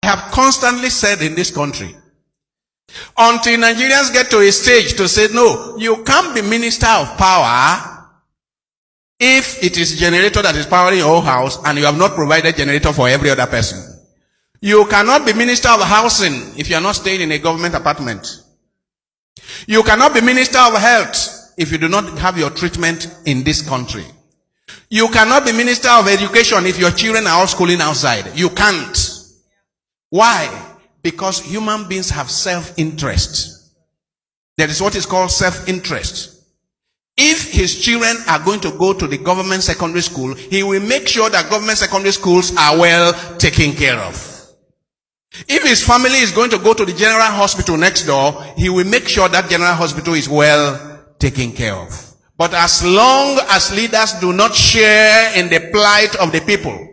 have constantly said in this country, until Nigerians get to a stage to say, no, you can't be minister of power if it is generator that is powering your whole house and you have not provided generator for every other person. You cannot be minister of housing if you are not staying in a government apartment. You cannot be minister of health if you do not have your treatment in this country. You cannot be minister of education if your children are all schooling outside. You can't. Why? Because human beings have self-interest. There is what is called self-interest. If his children are going to go to the government secondary school, he will make sure that government secondary schools are well taken care of. If his family is going to go to the general hospital next door, he will make sure that general hospital is well taken care of. But as long as leaders do not share in the plight of the people,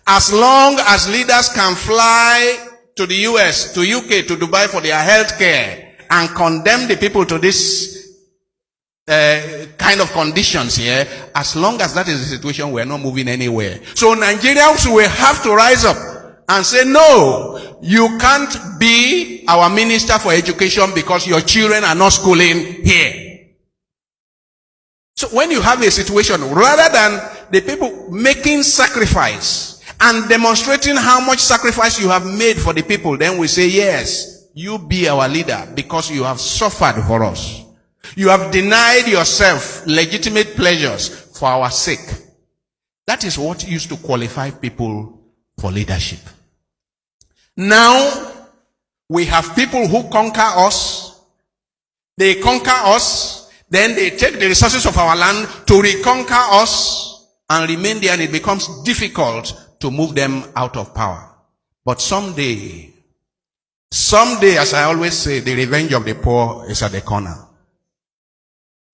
as long as leaders can fly to the US, to UK, to Dubai for their health care and condemn the people to this kind of conditions here, as long as that is the situation, we are not moving anywhere. So Nigerians will have to rise up and say, no, you can't be our minister for education because your children are not schooling here. So when you have a situation, rather than the people making sacrifice and demonstrating how much sacrifice you have made for the people, then we say, yes, you be our leader because you have suffered for us. You have denied yourself legitimate pleasures for our sake. That is what used to qualify people for leadership. Now, we have people who conquer us. They conquer us. Then they take the resources of our land to reconquer us and remain there, and it becomes difficult to move them out of power. But someday, as I always say, the revenge of the poor is at the corner.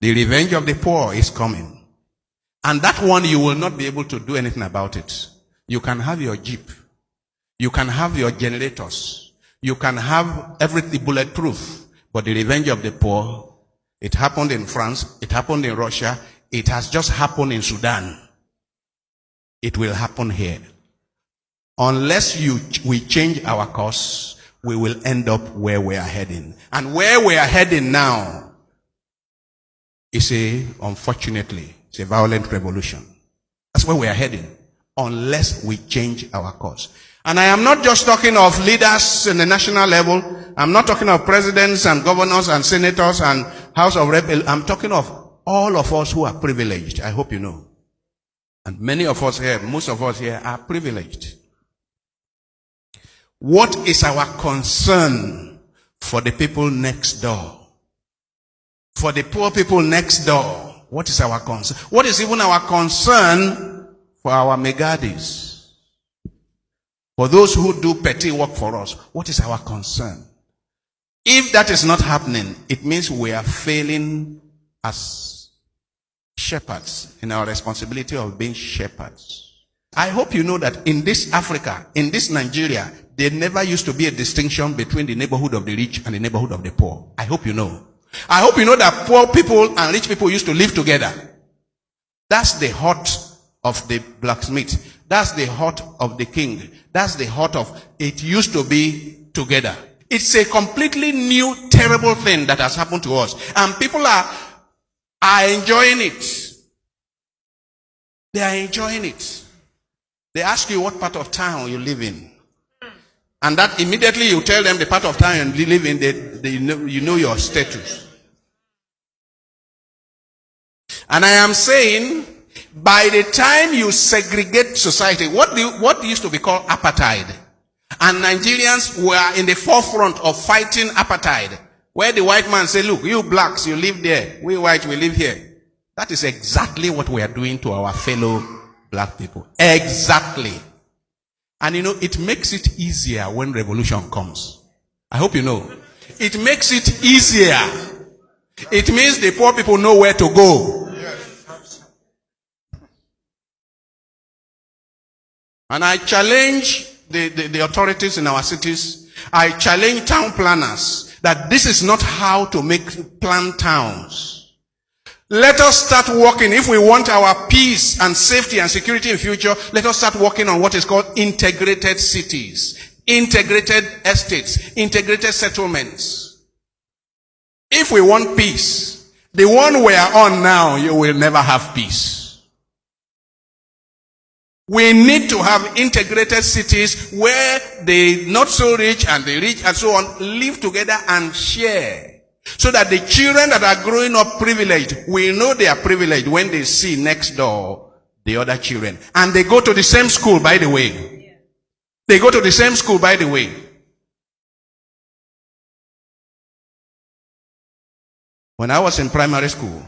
The revenge of the poor is coming. And that one, you will not be able to do anything about it. You can have your jeep. You can have your generators. You can have everything bulletproof. But the revenge of the poor, it happened in France. It happened in Russia. It has just happened in Sudan. It will happen here. Unless we change our course, we will end up where we are heading. And where we are heading now is unfortunately, it's a violent revolution. That's where we are heading. Unless we change our course. And I am not just talking of leaders in the national level. I'm not talking of presidents and governors and senators and House of Reps. I'm talking of all of us who are privileged. I hope you know. And many of us here, most of us here are privileged. What is our concern for the people next door? For the poor people next door, what is our concern? What is even our concern for our megadis? For those who do petty work for us, what is our concern? If that is not happening, it means we are failing as shepherds in our responsibility of being shepherds. I hope you know that in this Africa, in this Nigeria, there never used to be a distinction between the neighborhood of the rich and the neighborhood of the poor. I hope you know. I hope you know that poor people and rich people used to live together. That's the heart of the blacksmith. That's the heart of the king. That's the heart of it used to be together. It's a completely new, terrible thing that has happened to us. And people are enjoying it. They are enjoying it. They ask you what part of town you live in. And that immediately you tell them the part of town you live in, you know your status. And I am saying, by the time you segregate society, what used to be called apartheid, and Nigerians were in the forefront of fighting apartheid, where the white man said, look, you blacks, you live there, we white, we live here. That is exactly what we are doing to our fellow black people. Exactly. And you know, it makes it easier when revolution comes. I hope you know. It makes it easier. It means the poor people know where to go. And I challenge the authorities in our cities. I challenge town planners that this is not how to plan towns. Let us start working. If we want our peace and safety and security in future, let us start working on what is called integrated cities. integrated estates, integrated settlements. If we want peace, the one we are on now, you will never have peace. We need to have integrated cities where the not so rich and the rich and so on live together and share. So that the children that are growing up privileged will know they are privileged when they see next door the other children. And they go to the same school, by the way. They go to the same school, by the way. When I was in primary school,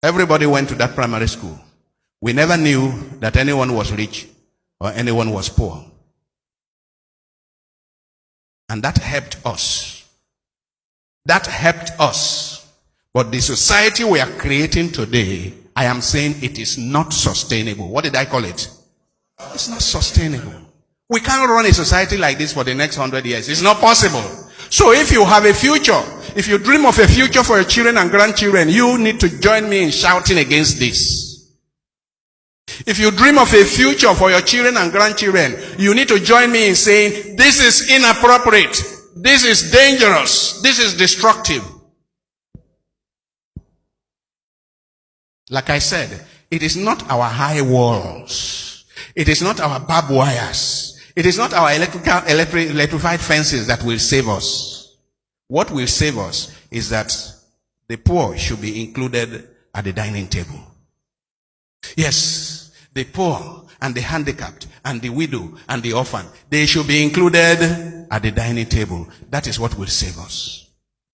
everybody went to that primary school. We never knew that anyone was rich or anyone was poor. And that helped us. That helped us. But the society we are creating today, I am saying it is not sustainable. What did I call it? It's not sustainable. We can't run a society like this for the next 100 years. It's not possible. So if you have a future, if you dream of a future for your children and grandchildren, you need to join me in shouting against this. If you dream of a future for your children and grandchildren, you need to join me in saying, this is inappropriate. This is dangerous. This is destructive. Like I said, it is not our high walls. It is not our barbed wires. It is not our electrified fences that will save us. What will save us is that the poor should be included at the dining table. Yes, the poor and the handicapped and the widow and the orphan, they should be included at the dining table. That is what will save us.